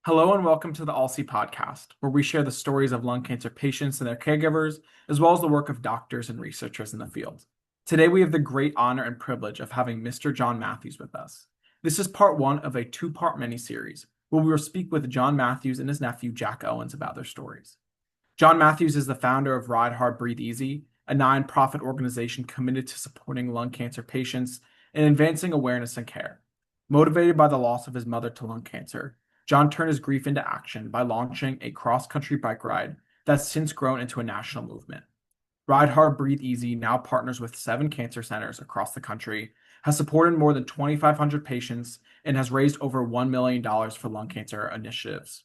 Hello and welcome to the ALCSI podcast, where we share the stories of lung cancer patients and their caregivers, as well as the work of doctors and researchers in the field. Today, we have the great honor and privilege of having Mr. John Matthews with us. This is part one of a two-part miniseries, where we will speak with John Matthews and his nephew, Jack Owens, about their stories. John Matthews is the founder of Ride Hard, Breathe Easy, a nonprofit organization committed to supporting lung cancer patients and advancing awareness and care. Motivated by the loss of his mother to lung cancer, John turned his grief into action by launching a cross-country bike ride that's since grown into a national movement. Ride Hard, Breathe Easy now partners with 7 cancer centers across the country, has supported more than 2,500 patients, and has raised over $1 million for lung cancer initiatives.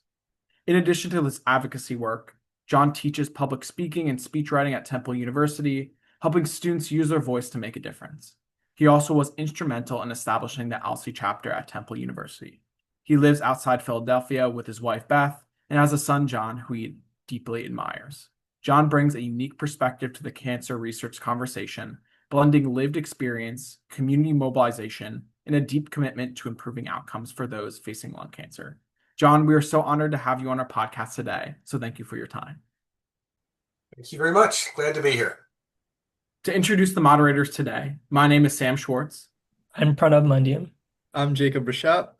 In addition to this advocacy work, John teaches public speaking and speechwriting at Temple University, helping students use their voice to make a difference. He also was instrumental in establishing the ALCSI Chapter at Temple University. He lives outside Philadelphia with his wife, Beth, and has a son, John, who he deeply admires. John brings a unique perspective to the cancer research conversation, blending lived experience, community mobilization, and a deep commitment to improving outcomes for those facing lung cancer. John, we are so honored to have you on our podcast today, so thank you for your time. Thank you very much. Glad to be here. To introduce the moderators today, my name is Sam Schwartz. I'm Pranav Mandiam. I'm Jacob Rashab.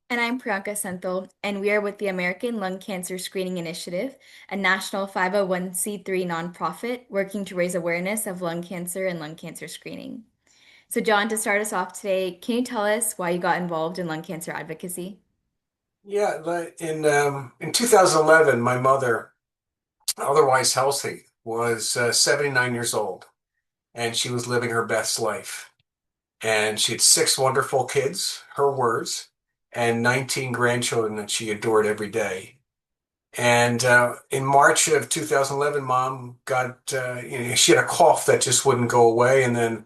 And I'm Priyanka Senthil, and we are with the American Lung Cancer Screening Initiative, a national 501c3 nonprofit working to raise awareness of lung cancer and lung cancer screening. So, John, to start us off today, can you tell us why you got involved in lung cancer advocacy? Yeah, in 2011, my mother, otherwise healthy, was 79 years old, and she was living her best life. And she had 6 wonderful kids, her words, and 19 grandchildren that she adored every day. And in March of 2011, Mom got, she had a cough that just wouldn't go away. And then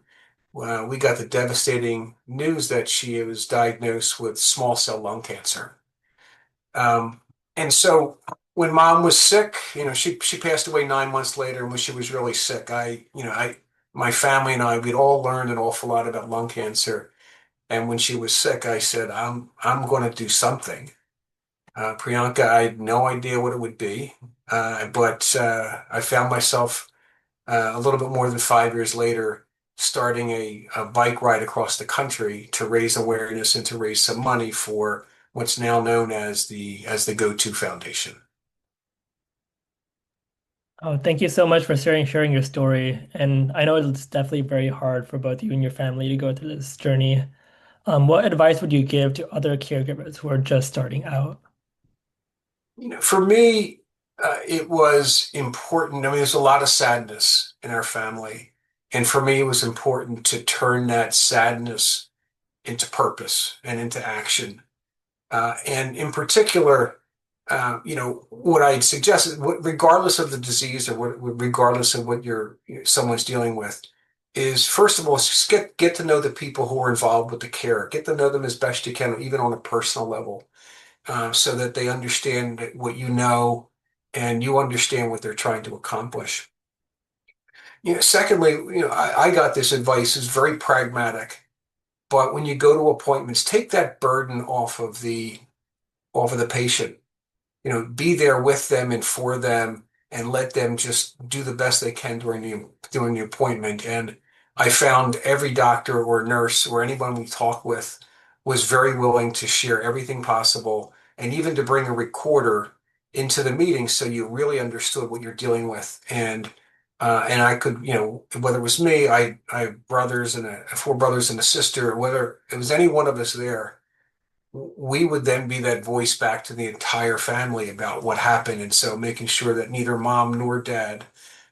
we got the devastating news that she was diagnosed with small cell lung cancer. And so when Mom was sick, she passed away 9 months later. And when she was really sick, my family and I, we'd all learned an awful lot about lung cancer. And when she was sick, I said, I'm going to do something. Priyanka, I had no idea what it would be, but I found myself a little bit more than 5 years later starting a bike ride across the country to raise awareness and to raise some money for what's now known as the Go-To Foundation. Oh, thank you so much for sharing your story. And I know it's definitely very hard for both you and your family to go through this journey. What advice would you give to other caregivers who are just starting out? For me, it was important. I mean, there's a lot of sadness in our family. And for me, it was important to turn that sadness into purpose and into action. And in particular, what I'd suggest is, regardless of the disease or regardless of what someone's dealing with, is first of all, just get to know the people who are involved with the care. Get to know them as best you can, even on a personal level, so that they understand what you know and you understand what they're trying to accomplish. Secondly, I got this advice is very pragmatic, but when you go to appointments, take that burden off of the patient. Be there with them and for them, and let them just do the best they can during the appointment. And I found every doctor or nurse or anyone we talked with was very willing to share everything possible, and even to bring a recorder into the meeting so you really understood what you're dealing with. And I could, whether it was me, I have brothers and 4 brothers and a sister, or whether it was any one of us there, we would then be that voice back to the entire family about what happened. And so making sure that neither Mom nor Dad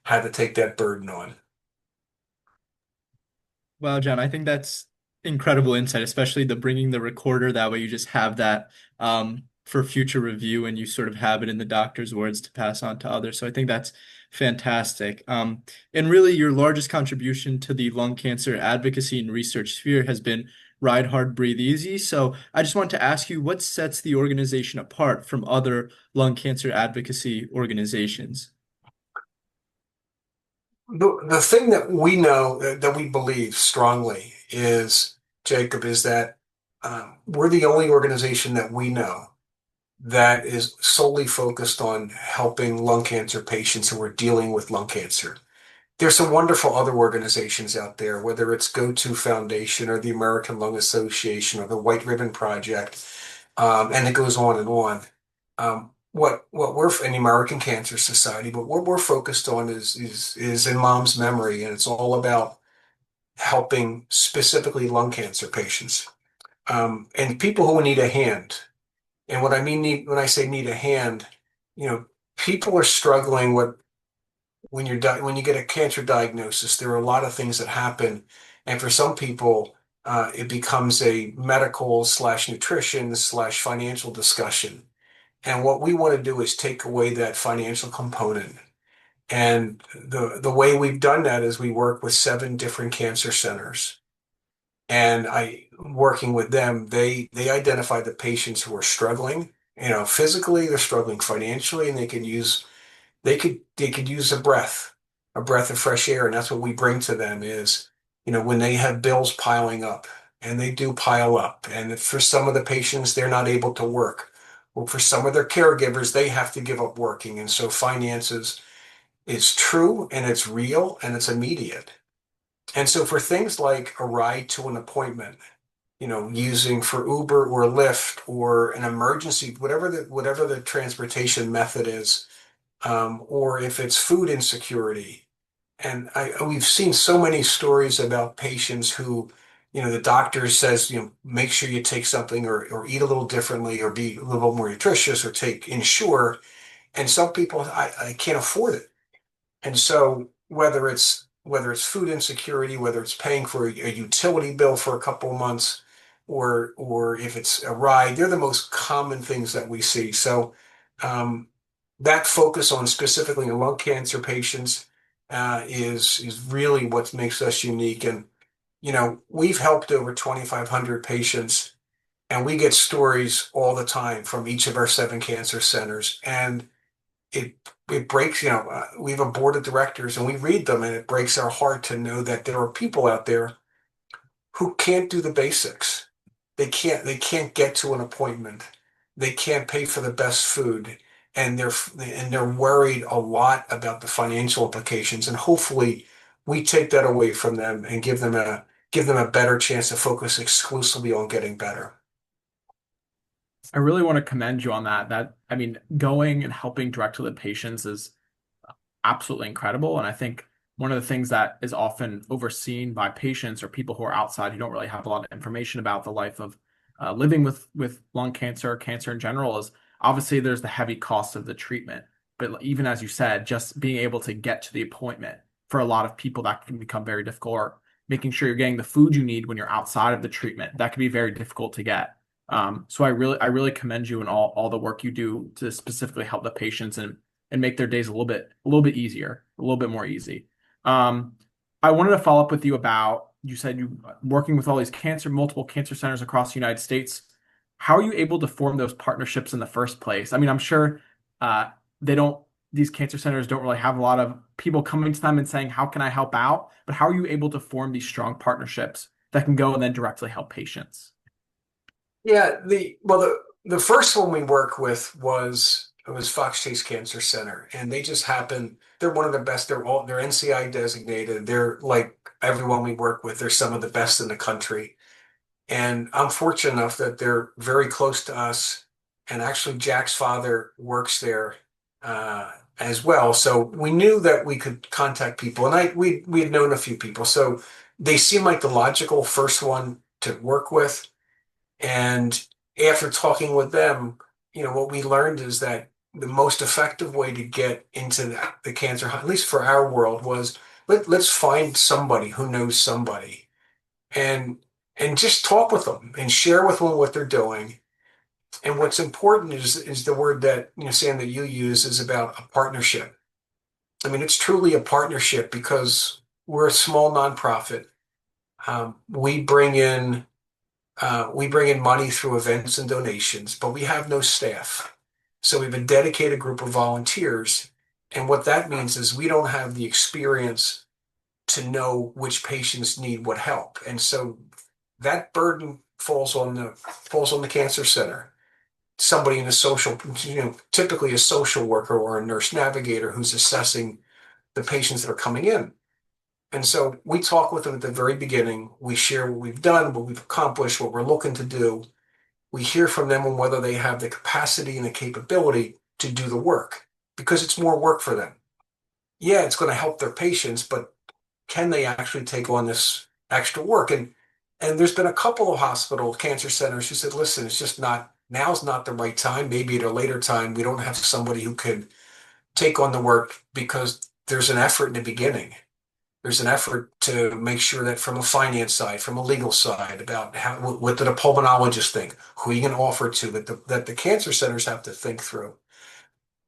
had to take that burden on. Wow, John, I think that's incredible insight, especially the bringing the recorder. That way you just have that for future review and you sort of have it in the doctor's words to pass on to others. So I think that's fantastic. And really your largest contribution to the lung cancer advocacy and research sphere has been Ride Hard, Breathe Easy. So I just want to ask you, what sets the organization apart from other lung cancer advocacy organizations? The thing that we know, that we believe strongly is, Jacob, is that we're the only organization that we know that is solely focused on helping lung cancer patients who are dealing with lung cancer. There's some wonderful other organizations out there, whether it's Go-To Foundation or the American Lung Association or the White Ribbon Project, and it goes on and on. What we're in the American Cancer Society, but what we're focused on is in mom's memory, and it's all about helping specifically lung cancer patients, and people who need a hand. And what I mean when I say need a hand, you know, people are struggling with when you get a cancer diagnosis. There are a lot of things that happen, and for some people, it becomes a medical slash nutrition slash financial discussion. And what we want to do is take away that financial component. And the way we've done that is we work with 7 different cancer centers. And I working with them, they identify the patients who are struggling, physically, they're struggling financially, and they could use a breath of fresh air. And that's what we bring to them is, when they have bills piling up, and they do pile up. And for some of the patients, they're not able to work. Well, for some of their caregivers, they have to give up working. And so finances is true and it's real and it's immediate. And so for things like a ride to an appointment, using for Uber or Lyft or an emergency, whatever the transportation method is, or if it's food insecurity. And we've seen so many stories about patients who, the doctor says, make sure you take something or eat a little differently or be a little more nutritious or take Ensure. And some people, I can't afford it. And so whether it's food insecurity, whether it's paying for a utility bill for a couple of months, or if it's a ride, they're the most common things that we see. So um, that focus on specifically in lung cancer patients is really what makes us unique. And we've helped over 2,500 patients, and we get stories all the time from each of our 7 cancer centers. And it it breaks, we have a board of directors and we read them, and it breaks our heart to know that there are people out there who can't do the basics. They can't get to an appointment. They can't pay for the best food, and they're worried a lot about the financial implications. And hopefully we take that away from them and give them a better chance to focus exclusively on getting better. I really want to commend you on that. I mean, going and helping direct to the patients is absolutely incredible. And I think one of the things that is often overseen by patients or people who are outside who don't really have a lot of information about the life of living with lung cancer, cancer in general, is obviously there's the heavy cost of the treatment. But even as you said, just being able to get to the appointment for a lot of people that can become very difficult, or making sure you're getting the food you need when you're outside of the treatment, that can be very difficult to get. So I really commend you and all the work you do to specifically help the patients and make their days a little bit easier, a little bit more easy. Um, I wanted to follow up with you about, you said you working with all these multiple cancer centers across the United States. How are you able to form those partnerships in the first place? I mean, I'm sure uh, they don't, these cancer centers don't really have a lot of people coming to them and saying, how can I help out? But how are you able to form these strong partnerships that can go and then directly help patients? Yeah, the first one we worked with was Fox Chase Cancer Center, and they just happen. They're one of the best. They're NCI designated. They're like everyone we work with. They're some of the best in the country. And I'm fortunate enough that they're very close to us. And actually, Jack's father works there as well. So we knew that we could contact people, and we had known a few people. So they seemed like the logical first one to work with. And after talking with them, what we learned is that the most effective way to get into the cancer, at least for our world, was let's find somebody who knows somebody, and just talk with them and share with them what they're doing. And what's important is the word that, Sam, that you use is about a partnership. I mean, it's truly a partnership because we're a small nonprofit. Um, we bring in we bring in money through events and donations, but we have no staff. So we have a dedicated group of volunteers. And what that means is we don't have the experience to know which patients need what help. And so that burden falls on the cancer center somebody in a social, typically a social worker or a nurse navigator who's assessing the patients that are coming in. And so we talk with them at the very beginning. We share what we've done, what we've accomplished, what we're looking to do. We hear from them on whether they have the capacity and the capability to do the work because it's more work for them. Yeah, it's going to help their patients, but can they actually take on this extra work? And there's been a couple of hospital cancer centers who said, listen, it's just not, now's not the right time. Maybe at a later time, we don't have somebody who could take on the work because there's an effort in the beginning. There's an effort to make sure that from a finance side, from a legal side, about how, what did a pulmonologist think? Who are you going to offer to? That the cancer centers have to think through.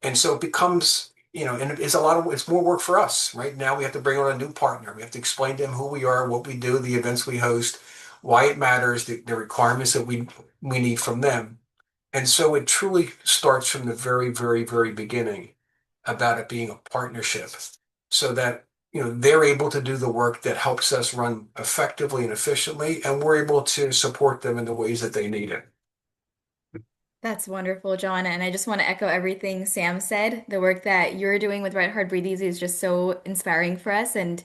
And so it becomes, and it's more work for us. Right now, we have to bring on a new partner. We have to explain to them who we are, what we do, the events we host, why it matters, the requirements that we need from them. And so it truly starts from the very, very, very beginning about it being a partnership so that, they're able to do the work that helps us run effectively and efficiently, and we're able to support them in the ways that they need it. That's wonderful, John. And I just want to echo everything Sam said. The work that you're doing with Red Heart Breathe Easy is just so inspiring for us. And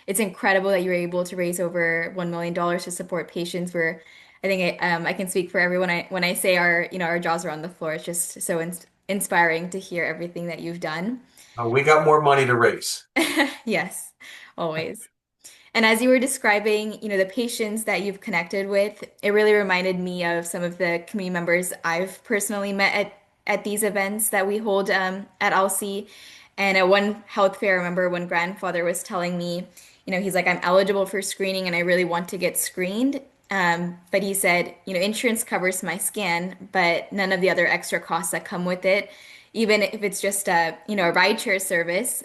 it's incredible that you're able to raise over $1 million to support patients where I think I can speak for everyone when I say our jaws are on the floor. It's just so inspiring to hear everything that you've done. We got more money to raise. Yes, always. And as you were describing, the patients that you've connected with, it really reminded me of some of the community members I've personally met at these events that we hold at ALCSI. And at one health fair, I remember one grandfather was telling me, he's like, I'm eligible for screening and I really want to get screened. But he said, insurance covers my scan, but none of the other extra costs that come with it. Even if it's just a rideshare service,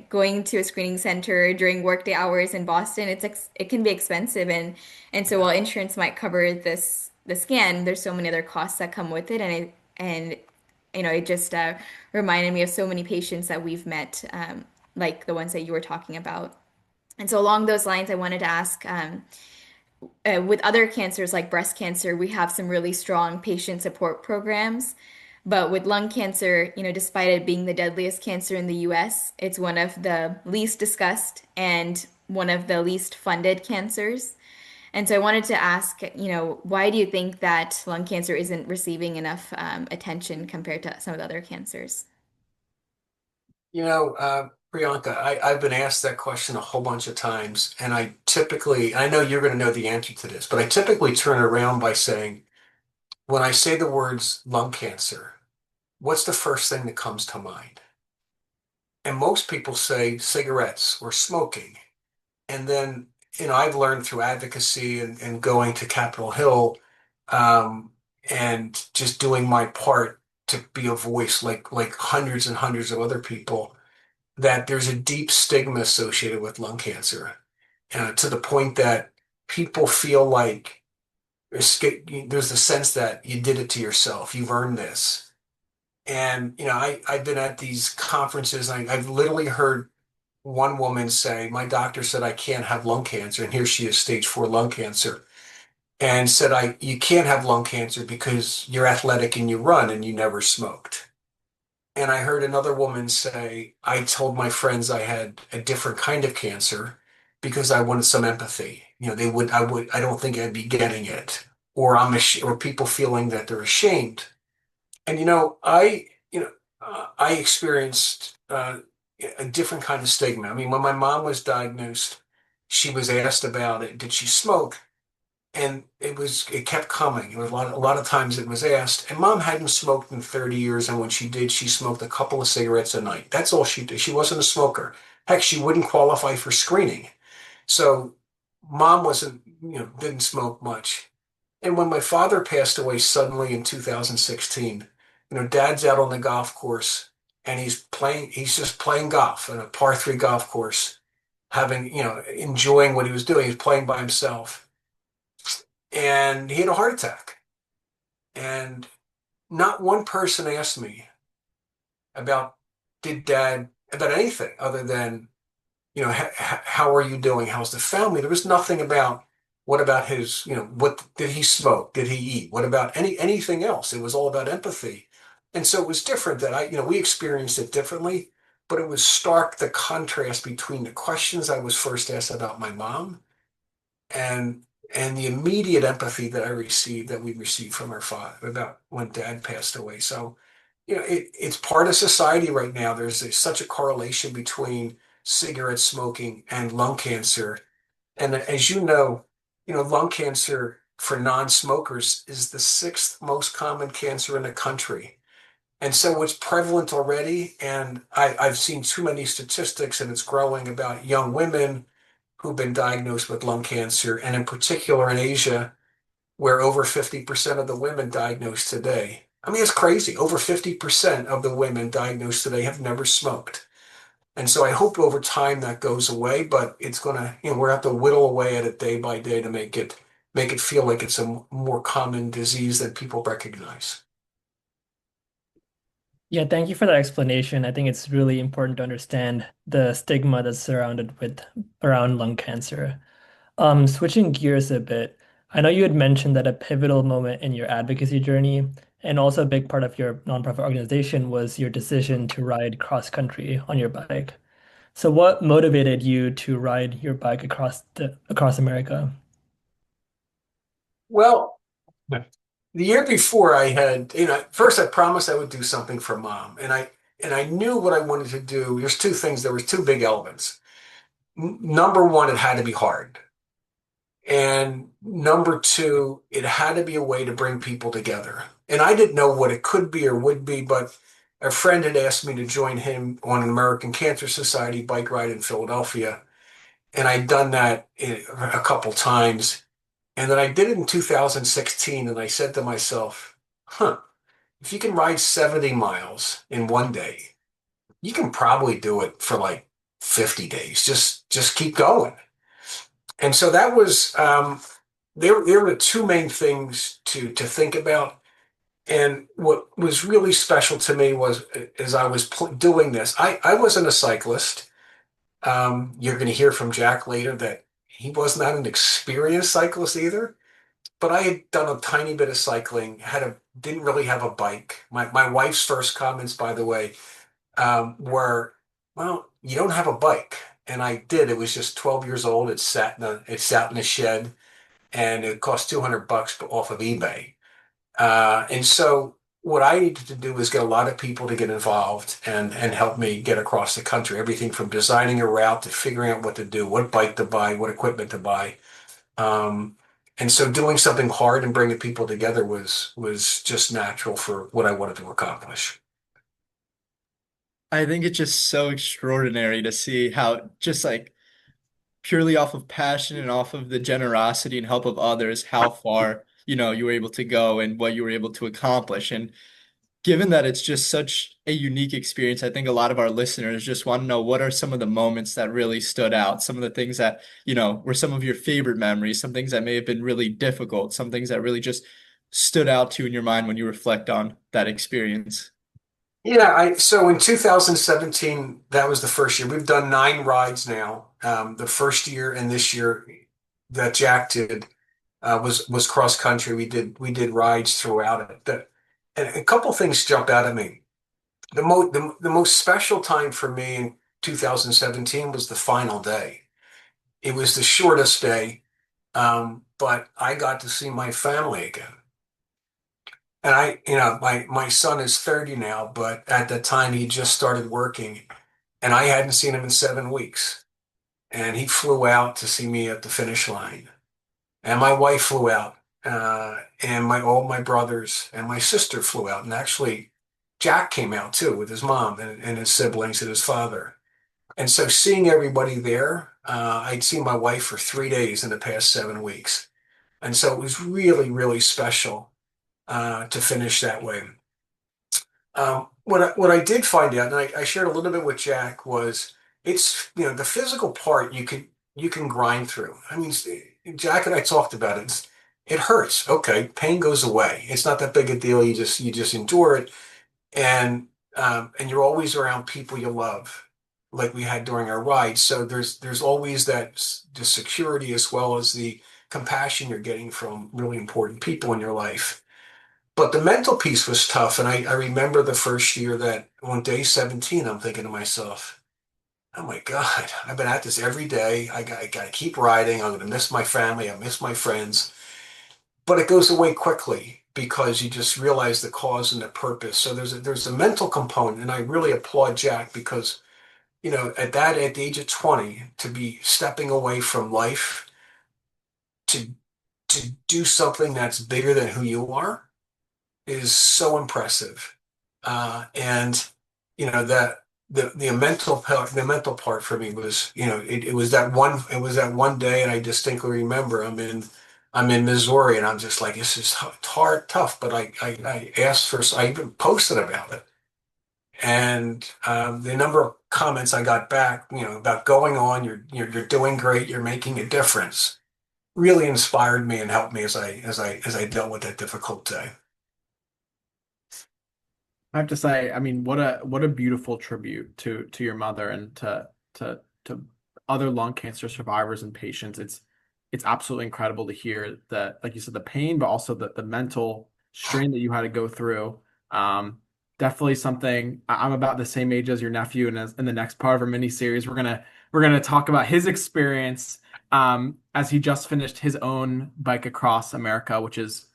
going to a screening center during workday hours in Boston, it can be expensive, and so while insurance might cover the scan, there's so many other costs that come with it, it just reminded me of so many patients that we've met, like the ones that you were talking about. And so along those lines, I wanted to ask. With other cancers like breast cancer, we have some really strong patient support programs. But with lung cancer, despite it being the deadliest cancer in the US, it's one of the least discussed and one of the least funded cancers. And so I wanted to ask, why do you think that lung cancer isn't receiving enough attention compared to some of the other cancers? Priyanka, I've been asked that question a whole bunch of times, and I know you're going to know the answer to this, but I typically turn it around by saying, when I say the words lung cancer, what's the first thing that comes to mind? And most people say cigarettes or smoking. And then, I've learned through advocacy and going to Capitol Hill, um, and just doing my part to be a voice like hundreds and hundreds of other people, that there's a deep stigma associated with lung cancer, to the point that people feel like there's the sense that you did it to yourself, you've earned this. And, I've been at these conferences, and I've literally heard one woman say, my doctor said I can't have lung cancer, and here she is, stage 4 lung cancer, and said, you can't have lung cancer because you're athletic and you run and you never smoked. And I heard another woman say, I told my friends I had a different kind of cancer because I wanted some empathy. I don't think I'd be getting it, or or people feeling that they're ashamed. And I experienced a different kind of stigma. I mean, when my mom was diagnosed, she was asked about it. Did she smoke? And it kept coming. It was a lot of times it was asked. And mom hadn't smoked in 30 years, and when she did, she smoked a couple of cigarettes a night. That's all she did. She wasn't a smoker. Heck, she wouldn't qualify for screening. So mom didn't smoke much. And when my father passed away suddenly in 2016, dad's out on the golf course and he's just playing golf on a par 3 golf course, enjoying what he was doing. He's playing by himself. And he had a heart attack. And not one person asked me about about anything other than, how are you doing? How's the family? There was nothing about What about his, what did he smoke? Did he eat? What about anything else? It was all about empathy. And so it was different that we experienced it differently, but it was stark the contrast between the questions I was first asked about my mom and and the immediate empathy that we received from our father about when dad passed away. So, it's part of society right now. Such a correlation between cigarette smoking and lung cancer. And as lung cancer for non-smokers is the sixth most common cancer in the country. And so it's prevalent already. And I've seen too many statistics, and it's growing about young women who've been diagnosed with lung cancer, and in particular in Asia, where over 50% of the women diagnosed today. I mean, it's crazy. Over 50% of the women diagnosed today have never smoked. And so I hope over time that goes away, but it's gonna, we're have to whittle away at it day by day to make it feel like it's a more common disease than people recognize. Yeah, thank you for that explanation. I think it's really important to understand the stigma that's surrounded with around lung cancer. Switching gears a bit, I know you had mentioned that a pivotal moment in your advocacy journey and also a big part of your nonprofit organization was your decision to ride cross country on your bike. So what motivated you to ride your bike across America? Well, the year before I had, first I promised I would do something for mom, and I knew what I wanted to do. There's two things. There was two big elements. Number one, it had to be hard. And number two, it had to be a way to bring people together. And I didn't know what it could be or would be, but a friend had asked me to join him on an American Cancer Society bike ride in Philadelphia. And I'd done that a couple times. And then I did it in 2016. And I said to myself, if you can ride 70 miles in one day, you can probably do it for like 50 days. Just keep going. And so that was there were the two main things to think about. And what was really special to me was as I was doing this, I wasn't a cyclist. You're going to hear from Jack later that he was not an experienced cyclist either. But I had done a tiny bit of cycling, didn't really have a bike. My wife's first comments, by the way, were, "Well, you don't have a bike." And I did. It was just 12 years old. It sat in a shed, and it cost $200 off of eBay. And so what I needed to do was get a lot of people to get involved and help me get across the country. Everything from designing a route to figuring out what to do, what bike to buy, what equipment to buy. Um, and so doing something hard and bringing people together was just natural for what I wanted to accomplish. I think it's just so extraordinary to see how just like purely off of passion and off of the generosity and help of others, how far, you were able to go and what you were able to accomplish. And given that it's just such a unique experience, I think a lot of our listeners just want to know what are some of the moments that really stood out, some of the things that, were some of your favorite memories, some things that may have been really difficult, some things that really just stood out to you in your mind when you reflect on that experience. Yeah, so in 2017, that was the first year. We've done 9 rides now. The first year and this year that Jack did was cross country. We did rides throughout it. And a couple things jump out at me. The most special time for me in 2017 was the final day. It was the shortest day, but I got to see my family again. And my son is 30 now, but at the time he just started working, and I hadn't seen him in 7 weeks. And he flew out to see me at the finish line. And my wife flew out, and all my brothers and my sister flew out. And actually, Jack came out too with his mom and his siblings and his father. And so seeing everybody there, I'd seen my wife for 3 days in the past 7 weeks. And so it was really, really special to finish that way. What I did find out, and I shared a little bit with Jack, was it's the physical part you can grind through. I mean, Jack and I talked about it. It hurts. Okay, pain goes away. It's not that big a deal. You just endure it, and you're always around people you love, like we had during our ride. So there's always the security as well as the compassion you're getting from really important people in your life. But the mental piece was tough. And I remember the first year that on day 17, I'm thinking to myself, oh my God, I've been at this every day. I got to keep riding. I'm going to miss my family. I miss my friends. But it goes away quickly because you just realize the cause and the purpose. So there's a mental component. And I really applaud Jack because, at the age of 20, to be stepping away from life to do something that's bigger than who you are is so impressive. And that the mental part for me was, it was that one day, and I distinctly remember I'm in Missouri, and I'm just like, this is hard, tough. But I asked for, I even posted about it, and the number of comments I got back, about going on, you're doing great, you're making a difference, really inspired me and helped me as I dealt with that difficult day. I have to say, I mean, what a beautiful tribute to your mother and to other lung cancer survivors and patients. It's absolutely incredible to hear that, like you said, the pain, but also the mental strain that you had to go through. Um, Definitely something. I'm about the same age as your nephew, and as in the next part of our mini series, we're gonna talk about his experience as he just finished his own bike across America, which is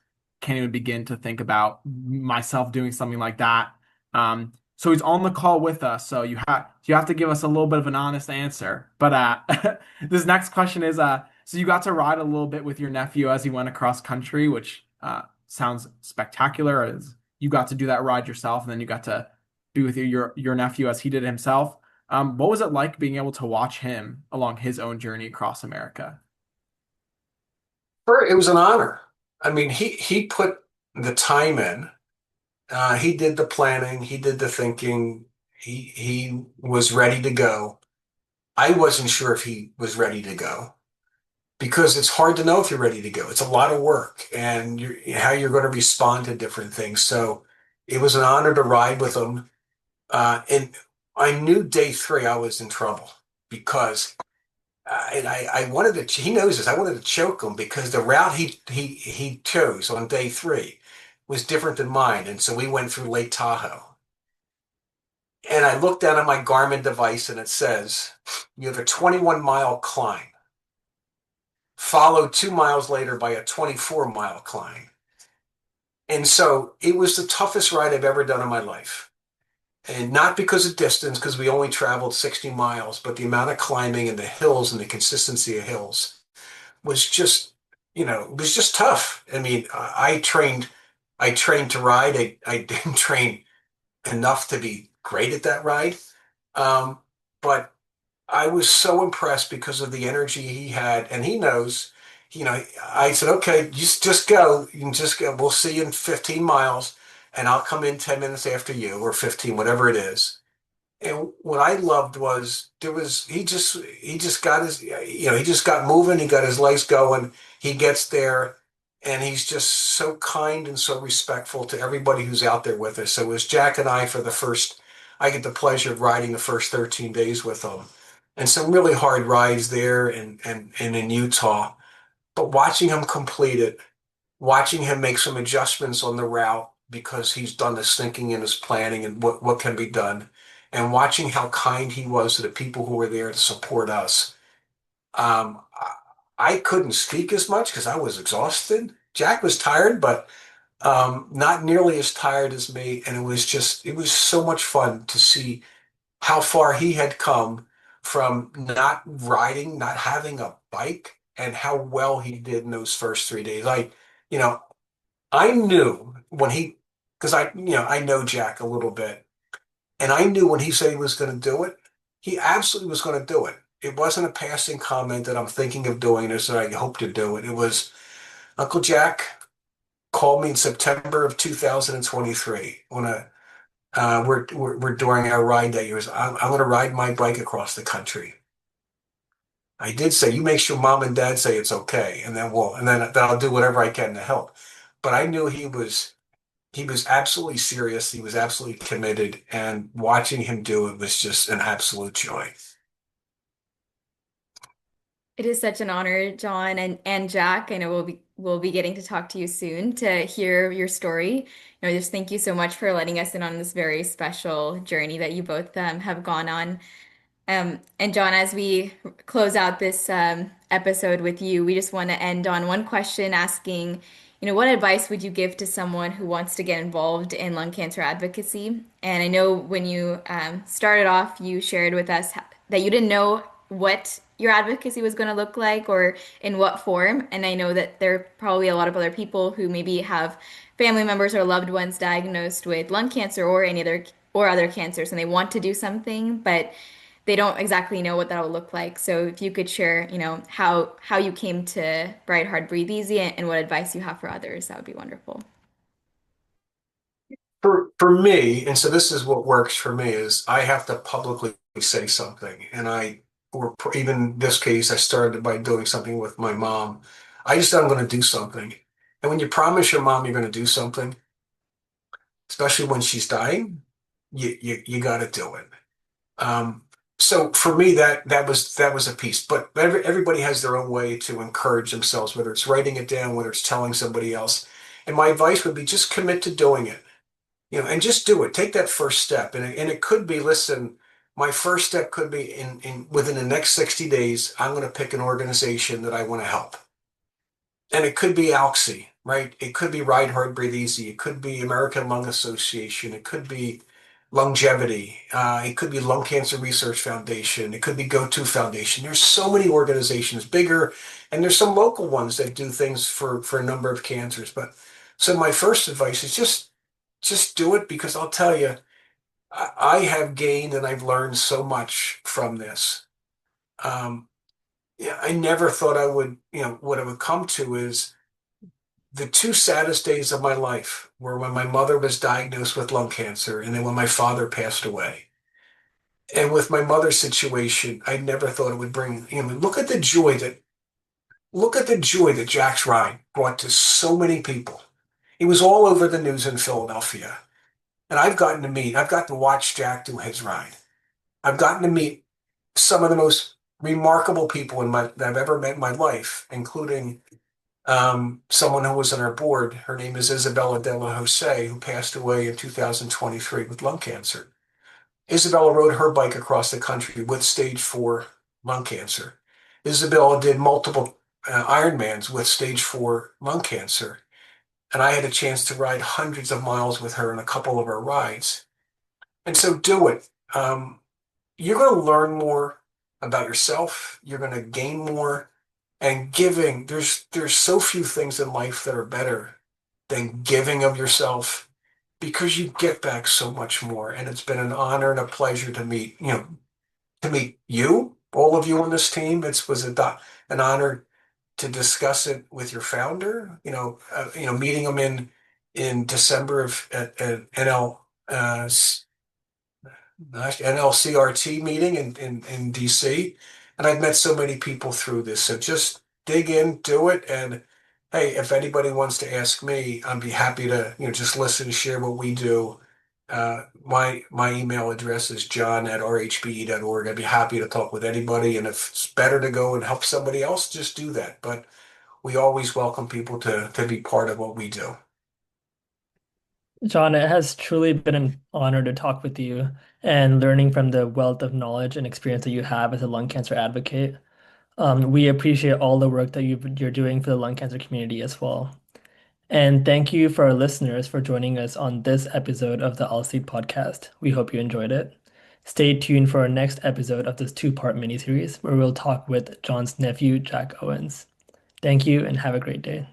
can't even begin to think about myself doing something like that. So he's on the call with us. So you have to give us a little bit of an honest answer. But this next question is so you got to ride a little bit with your nephew as he went across country, which sounds spectacular. As you got to do that ride yourself, and then you got to be with your nephew as he did himself. What was it like being able to watch him along his own journey across America? It was an honor. I mean, he put the time in. He did the planning. He did the thinking. He was ready to go. I wasn't sure if he was ready to go because it's hard to know if you're ready to go. It's a lot of work and how you're going to respond to different things. So it was an honor to ride with him. And I knew day 3 I was in trouble because and I wanted to. He knows this. I wanted to choke him because the route he chose on day 3 was different than mine, and so we went through Lake Tahoe. And I looked down at my Garmin device, and it says you have a 21-mile climb, followed 2 miles later by a 24-mile climb. And so it was the toughest ride I've ever done in my life. And not because of distance, because we only traveled 60 miles, but the amount of climbing and the hills and the consistency of hills was just, it was just tough. I mean, I trained to ride. I didn't train enough to be great at that ride. Um, but I was so impressed because of the energy he had, and he knows, I said, okay, just go. You can just go. We'll see you in 15 miles, and I'll come in 10 minutes after you, or 15, whatever it is. And what I loved was he just got he just got moving, he got his legs going, he gets there, and he's just so kind and so respectful to everybody who's out there with us. So it was Jack and I for the first, I get the pleasure of riding the first 13 days with him. And some really hard rides there and in Utah. But watching him complete it, watching him make some adjustments on the route because he's done his thinking and his planning and what can be done, and watching how kind he was to the people who were there to support us. I couldn't speak as much because I was exhausted. Jack was tired, but not nearly as tired as me. And it was so much fun to see how far he had come from not riding, not having a bike, and how well he did in those first 3 days. You know, I knew when because I know Jack a little bit, and I knew when he said he was going to do it, he absolutely was going to do it. It wasn't a passing comment that I'm thinking of doing this and I hope to do it. It was Uncle Jack called me in September of 2023 when we're during our ride that year. I'm going to ride my bike across the country. I did say, you make sure mom and dad say it's okay, and then I'll do whatever I can to help. But I knew he was absolutely serious. He was absolutely committed, and watching him do it was just an absolute joy. It is such an honor, John and Jack. I know we'll be getting to talk to you soon to hear your story. Just thank you so much for letting us in on this very special journey that you both have gone on. And John, as we close out this episode with you, we just want to end on one question asking, what advice would you give to someone who wants to get involved in lung cancer advocacy? And I know when you started off, you shared with us that you didn't know what your advocacy was going to look like or in what form. And I know that there are probably a lot of other people who maybe have family members or loved ones diagnosed with lung cancer or any other cancers, and they want to do something, but they don't exactly know what that will look like. So if you could share, how you came to Bright Heart Breathe Easy and what advice you have for others, that would be wonderful. For me, and so this is what works for me is I have to publicly say something, and or even this case, I started by doing something with my mom. I just said I'm going to do something, and when you promise your mom you're going to do something, especially when she's dying, you got to do it. Um, so for me, that was a piece. But everybody has their own way to encourage themselves, whether it's writing it down, whether it's telling somebody else. And my advice would be just commit to doing it, and just do it. Take that first step, and it could be, listen. My first step could be in within the next 60 days, I'm going to pick an organization that I want to help. And it could be ALCSI, right? It could be Ride Hard, Breathe Easy. It could be American Lung Association. It could be Longevity. It could be Lung Cancer Research Foundation. It could be Go-To Foundation. There's so many organizations, bigger, and there's some local ones that do things for a number of cancers. But so my first advice is just do it, because I'll tell you, I have gained and I've learned so much from this. Um, yeah, I never thought I would, what it would come to is the two saddest days of my life were when my mother was diagnosed with lung cancer and then when my father passed away. And with my mother's situation, I never thought it would bring, look at the joy that Jack's ride brought to so many people. He was all over the news in Philadelphia. And I've gotten to watch Jack do his ride. I've gotten to meet some of the most remarkable people that I've ever met in my life, including someone who was on our board. Her name is Isabella de la Jose, who passed away in 2023 with lung cancer. Isabella rode her bike across the country with stage 4 lung cancer. Isabella did multiple Ironmans with stage 4 lung cancer. And I had a chance to ride hundreds of miles with her in a couple of her rides. And so do it. You're going to learn more about yourself. You're going to gain more. And giving, there's so few things in life that are better than giving of yourself, because you get back so much more. And it's been an honor and a pleasure to meet you, all of you on this team. It was an honor to discuss it with your founder. Meeting him in December at NLCRT meeting in DC. And I've met so many people through this. So just dig in, do it. And hey, if anybody wants to ask me, I'd be happy to, just listen, share what we do. My email address is john@rhbe.org. I'd be happy to talk with anybody. And if it's better to go and help somebody else, just do that. But we always welcome people to be part of what we do. John, it has truly been an honor to talk with you and learning from the wealth of knowledge and experience that you have as a lung cancer advocate. We appreciate all the work that you're doing for the lung cancer community as well. And thank you for our listeners for joining us on this episode of the ALCSI podcast. We hope you enjoyed it. Stay tuned for our next episode of this two-part miniseries where we'll talk with John's nephew, Jack Owens. Thank you and have a great day.